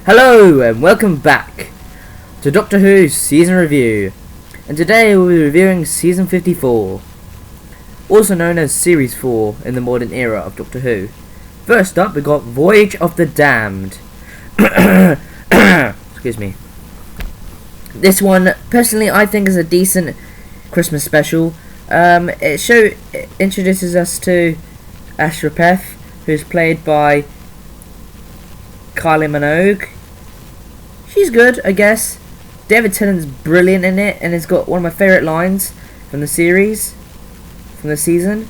Hello and welcome back to Doctor Who Season Review, and today we'll be reviewing Season 54, also known as Series 4 in the modern era of Doctor Who. First up we got Voyage of the Damned. Excuse me. This one, personally, I think is a decent Christmas special. It introduces us to Ashrapeth, who's played by Kylie Minogue. She's good, I guess. David Tennant's brilliant in it, and it's got one of my favourite lines from the series, from the season.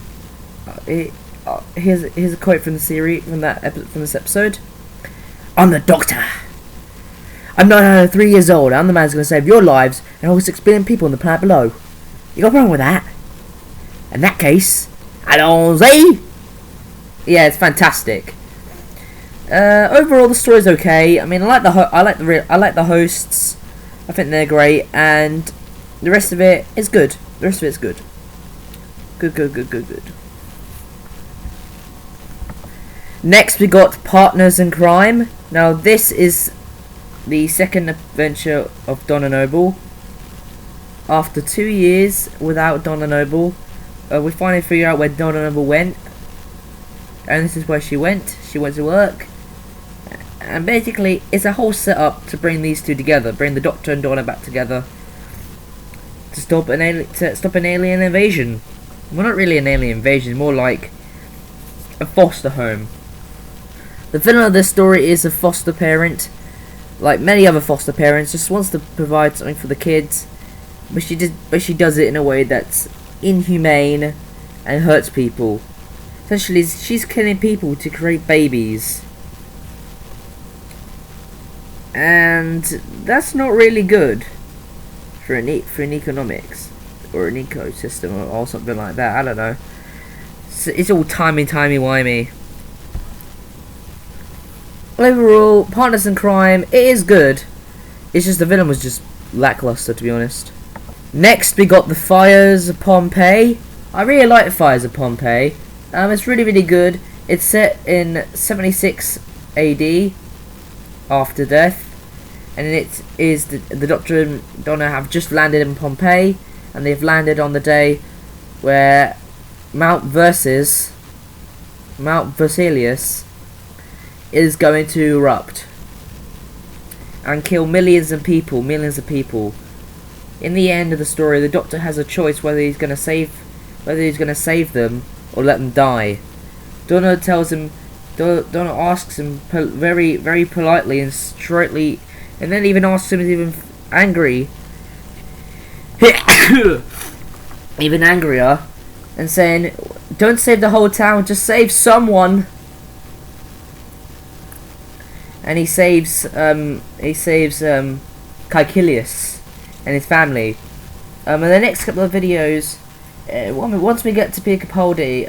Here's a quote from the series, from this episode. "I'm the Doctor. I'm 903 years old. I'm the man who's going to save your lives and all 6 billion people on the planet below. You got a problem with that? In that case, allons-y." Yeah, it's fantastic. Overall, the story's okay. I mean, I like the hosts. I think they're great, and the rest of it is good. The rest of it's good. Good. Next, we got Partners in Crime. Now, this is the second adventure of Donna Noble. After 2 years without Donna Noble, we finally figure out where Donna Noble went, and this is where she went. She went to work. And basically, it's a whole setup to bring these two together, bring the Doctor and Donna back together, to stop an alien invasion. Well, not really an alien invasion, more like a foster home. The villain of this story is a foster parent, like many other foster parents, just wants to provide something for the kids, but she does it in a way that's inhumane and hurts people. Essentially, she's killing people to create babies. And that's not really good for an economics or an ecosystem or something like that. I don't know. It's all timey-wimey. Overall, Partners in Crime, it is good. It's just the villain was just lackluster, to be honest. Next, we got The Fires of Pompeii. I really like The Fires of Pompeii. It's really good. It's set in 76 AD, after death. And it is the Doctor and Donna have just landed in Pompeii, and they've landed on the day where Mount Vesuvius is going to erupt and kill millions of people. In the end of the story, the Doctor has a choice whether he's going to save them or let them die. Donna asks him very politely and straightly. And then even asks him, even angry, even angrier, and saying, "Don't save the whole town, just save someone." And he saves Caecilius and his family. In the next couple of videos, once we get to Peter Capaldi,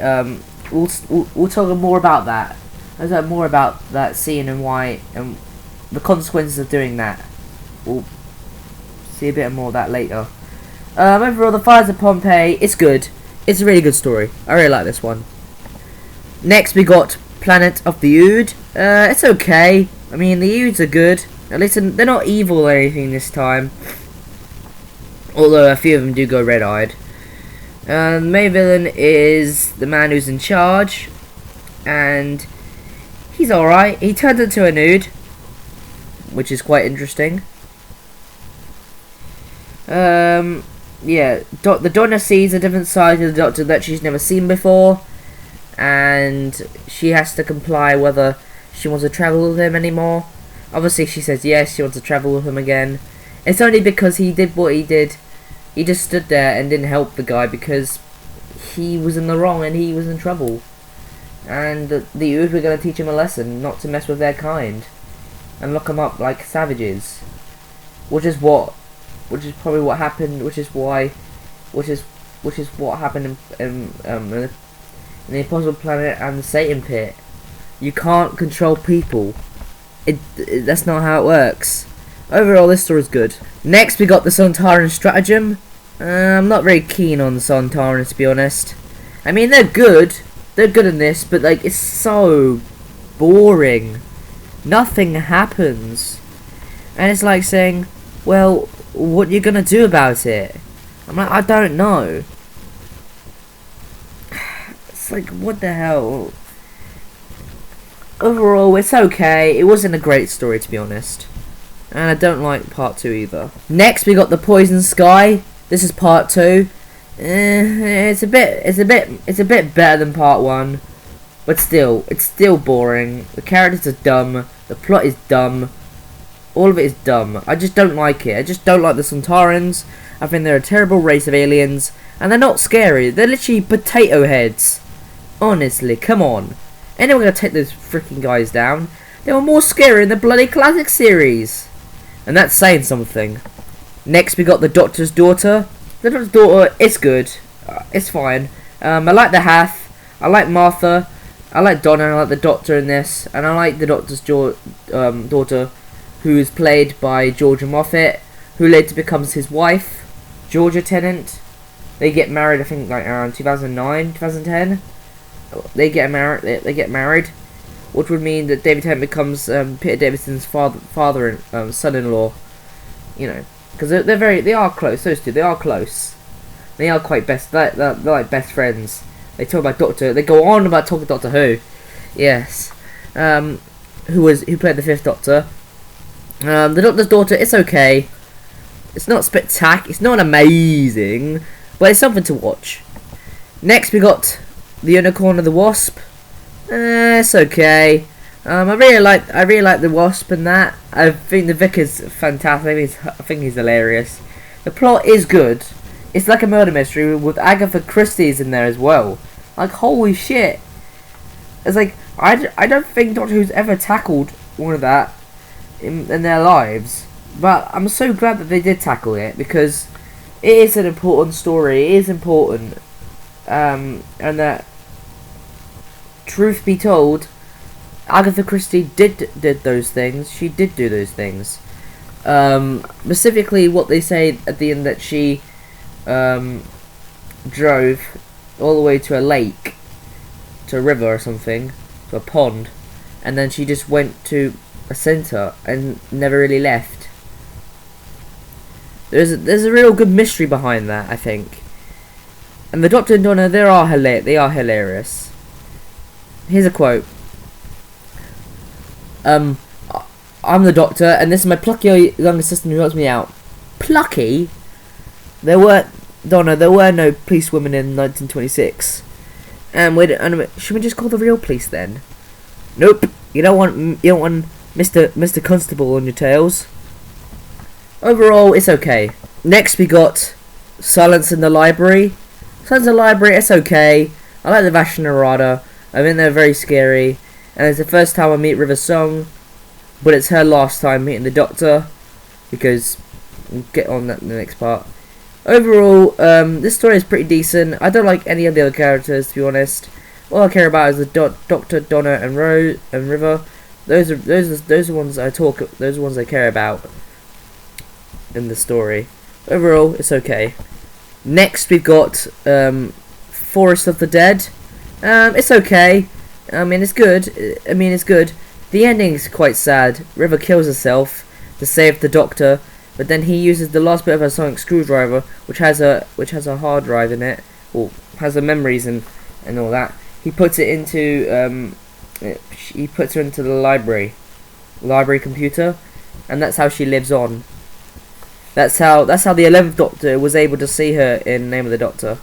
we'll talk more about that. I'll talk more about that scene and why and the consequences of doing that. We'll see a bit more of that later. Overall, The Fires of Pompeii, it's good. It's a really good story. I really like this one. Next, we got Planet of the Ood. It's okay. I mean, the Oods are good. At least they're not evil or anything this time. Although a few of them do go red-eyed. The main villain is the man who's in charge, and he's alright. He turns into an Ood, which is quite interesting. Yeah, the Donna sees a different side of the Doctor that she's never seen before, and she has to comply whether she wants to travel with him anymore. Obviously, she says yes, she wants to travel with him again. It's only because he did what he did. He just stood there and didn't help the guy because he was in the wrong and he was in trouble. And the Ood were going to teach him a lesson, not to mess with their kind and lock them up like savages, which is probably what happened. Which is what happened in the Impossible Planet and the Satan Pit. You can't control people. That's not how it works. Overall, this story's good. Next, we got the Sontaran stratagem. I'm not very keen on the Sontarans, to be honest. I mean, they're good in this, but like, it's so boring. Nothing happens. And it's like saying, well, what are you gonna do about it? I'm like, I don't know. It's like, what the hell? Overall, it's okay. It wasn't a great story, to be honest. And I don't like part 2 either. Next, we got The Poison Sky. This is part 2. It's a bit better than part 1. But still, it's still boring. The characters are dumb. The plot is dumb. All of it is dumb. I just don't like it. I just don't like the Sontarans. I think they're a terrible race of aliens. And they're not scary. They're literally potato heads. Honestly, come on. Anyone gonna take those freaking guys down? They were more scary in the bloody classic series. And that's saying something. Next we got The Doctor's Daughter. The Doctor's Daughter is good. It's fine. I like the Hath. I like Martha. I like Donna. I like the Doctor in this. And I like the Doctor's daughter, who is played by Georgia Moffat, who later becomes his wife, Georgia Tennant. They get married, I think, like around 2009, 2010. They get married, which would mean that David Tennant becomes Peter Davidson's father and son-in-law. You know, because they are close. Those two, they are close. They are quite best. They're like best friends. They talk about Doctor. They go on about talking Doctor Who. Yes. Who played the 5th Doctor. The Doctor's Daughter. It's okay. It's not spectacular. It's not amazing, but it's something to watch. Next, we got The Unicorn and the Wasp. It's okay. I really like the Wasp and that. I think the Vicar's fantastic. I think he's hilarious. The plot is good. It's like a murder mystery with Agatha Christie's in there as well. Like, holy shit. It's like, I don't think Doctor Who's ever tackled one of that in their lives. But I'm so glad that they did tackle it, because it is an important story. It is important. And that, truth be told, Agatha Christie did those things. She did do those things. Specifically, what they say at the end, that she drove all the way to a lake, to a river or something, to a pond, and then she just went to a centre and never really left. There's a real good mystery behind that, I think. And the Doctor and Donna, they are hilarious. Here's a quote. I'm the Doctor, and this is my plucky young assistant who helps me out. Plucky? There were no police women in 1926. And should we just call the real police then? Nope. You don't want Mr. Constable on your tails. Overall, it's okay. Next, we got Silence in the Library. Silence in the Library, it's okay. I like the Vashon Narada. I think they're very scary. And it's the first time I meet River Song. But it's her last time meeting the Doctor. Because we'll get on that in the next part. Overall, this story is pretty decent. I don't like any of the other characters, to be honest. All I care about is the Doctor, Donna, and River. Those are the ones Those are ones I care about in the story. Overall, it's okay. Next, we've got Forest of the Dead. It's okay. I mean, it's good. The ending is quite sad. River kills herself to save the Doctor, but then he uses the last bit of her sonic screwdriver, which has a hard drive in it, or has her memories and all that. He puts it into he puts her into the library computer, and that's how she lives on. That's how the 11th Doctor was able to see her in Name of the Doctor.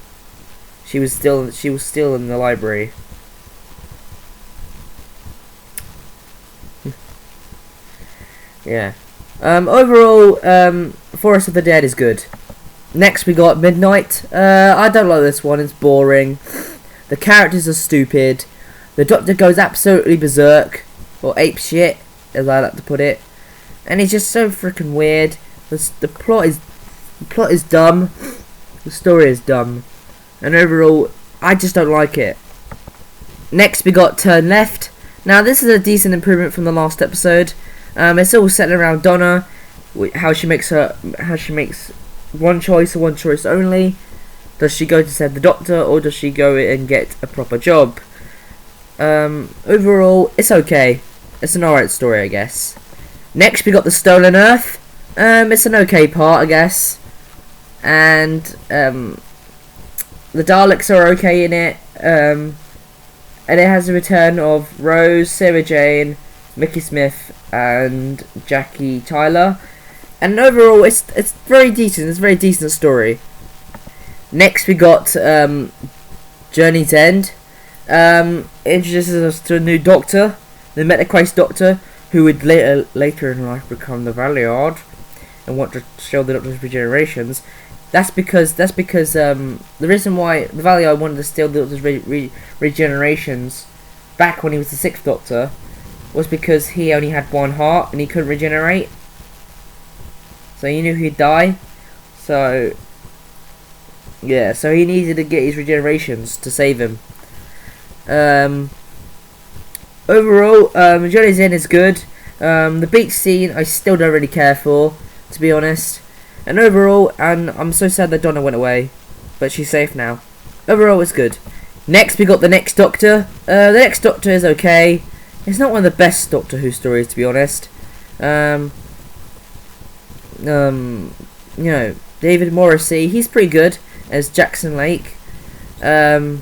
She was still in the library. Yeah. Overall, Forest of the Dead is good. Next we got Midnight. I don't like this one. It's boring. The characters are stupid. The Doctor goes absolutely berserk, or ape shit, as I like to put it, and he's just so freaking weird. The plot is dumb. The story is dumb, and overall, I just don't like it. Next, we got Turn Left. Now, this is a decent improvement from the last episode. It's all set around Donna, how she makes one choice or one choice only. Does she go to save the Doctor, or does she go and get a proper job? Overall, it's okay. It's an alright story, I guess. Next, we got The Stolen Earth. It's an okay part, I guess. And the Daleks are okay in it. And it has the return of Rose, Sarah Jane, Mickey Smith, and Jackie Tyler. And overall, it's very decent. It's a very decent story. Next, we got Journey's End. It introduces us to a new Doctor, the Metachrist Doctor, who would later in life become the Valiard and want to show the Doctor's regenerations. That's because the reason why the Valiard wanted to steal the Doctor's regenerations back when he was the 6th Doctor was because he only had one heart and he couldn't regenerate. So he knew he'd die. So yeah, so he needed to get his regenerations to save him. Overall, Journey's End is good. The beach scene I still don't really care for, to be honest. And overall, and I'm so sad that Donna went away, but she's safe now. Overall, it's good. Next, we got the Next Doctor. The Next Doctor is okay. It's not one of the best Doctor Who stories, to be honest. You know, David Morrissey, he's pretty good as Jackson Lake, who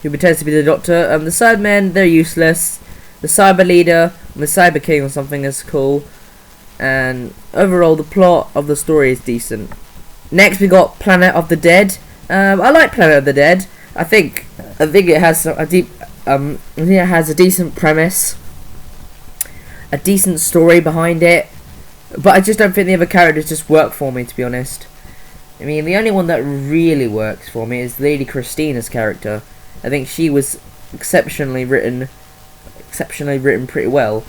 pretends to be the Doctor. The Cybermen, they're useless. The Cyber Leader, and the Cyber King or something is cool. And overall, the plot of the story is decent. Next, we got Planet of the Dead. I like Planet of the Dead. I think it has a decent premise, a decent story behind it. But I just don't think the other characters just work for me, to be honest. I mean, the only one that really works for me is Lady Christina's character. I think she was exceptionally written pretty well.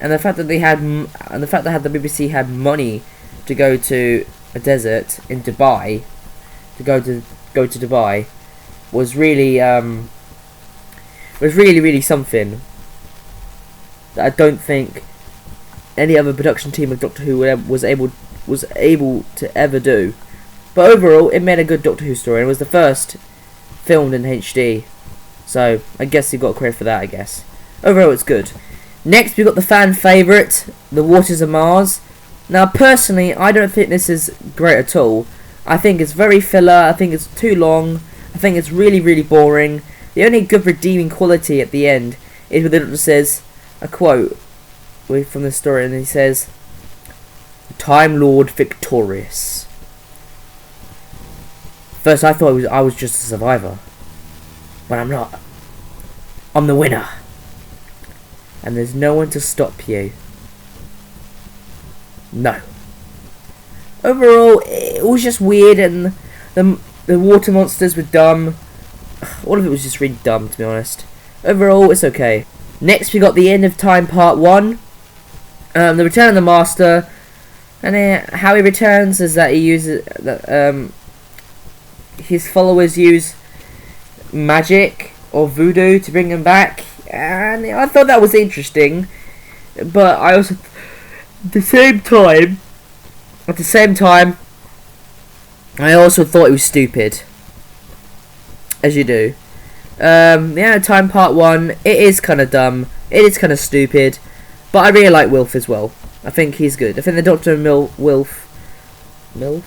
And the fact that the BBC had money to go to a desert in Dubai, to go to Dubai, was really something that I don't think any other production team of Doctor Who was able to ever do. But overall, it made a good Doctor Who story, and it was the first filmed in HD. So I guess you got credit for that, I guess. Overall, it's good. Next, we got the fan favourite, The Waters of Mars. Now, personally, I don't think this is great at all. I think it's very filler. I think it's too long. I think it's really, really boring. The only good redeeming quality at the end is when the Doctor says a quote from the story, and he says, "Time Lord victorious." First, I thought I was just a survivor, but I'm not. I'm the winner, and there's no one to stop you. No. Overall, it was just weird, and the water monsters were dumb. All of it was just really dumb, to be honest. Overall, it's okay. Next, we got the End of Time Part 1. The Return of the Master. And how he returns is that he uses his followers use magic or voodoo to bring him back. And I thought that was interesting. But I also, at the same time, I also thought it was stupid. As you do. The End of Time Part 1, it is kind of dumb. It is kind of stupid. But I really like Wilf as well. I think he's good. I think the Doctor and Wilf... no.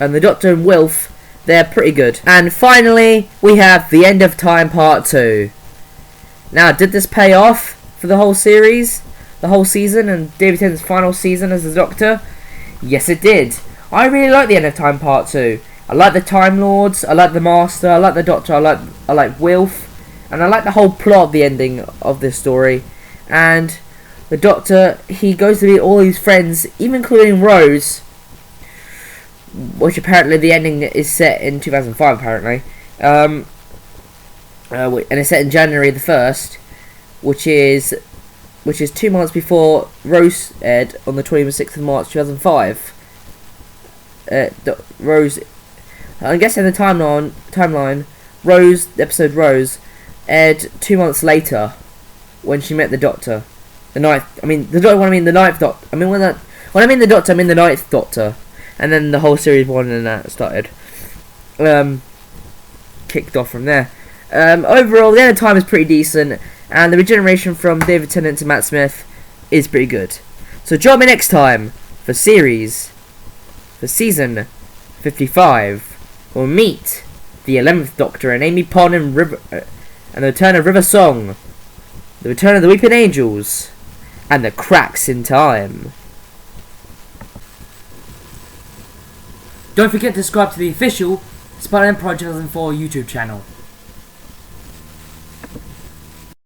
And the Doctor and Wilf, they're pretty good. And finally, we have The End of Time Part 2. Now, did this pay off for the whole series? The whole season? And David Tennant's final season as the Doctor? Yes, it did. I really like The End of Time Part 2. I like the Time Lords, I like the Master, I like the Doctor, I like Wilf. And I like the whole plot of the ending of this story. And the Doctor, he goes to meet all his friends, even including Rose, which apparently the ending is set in 2005 apparently, and it's set in January the 1st, which is 2 months before Rose aired on the 26th of March 2005. Rose, I guess in the timeline, Rose, the episode Rose, aired 2 months later, when she met the Doctor. The ninth Doctor. I mean the Doctor, I mean the ninth Doctor. And then the whole series 1 and that started. Kicked off from there. Overall, the End of Time is pretty decent. And the regeneration from David Tennant to Matt Smith is pretty good. So join me next time For season 55, we'll meet the 11th Doctor and Amy Pond and the return of River Song, the return of the Weeping Angels, and the cracks in time. Don't forget to subscribe to the official Spider-Man Project 2004 YouTube channel.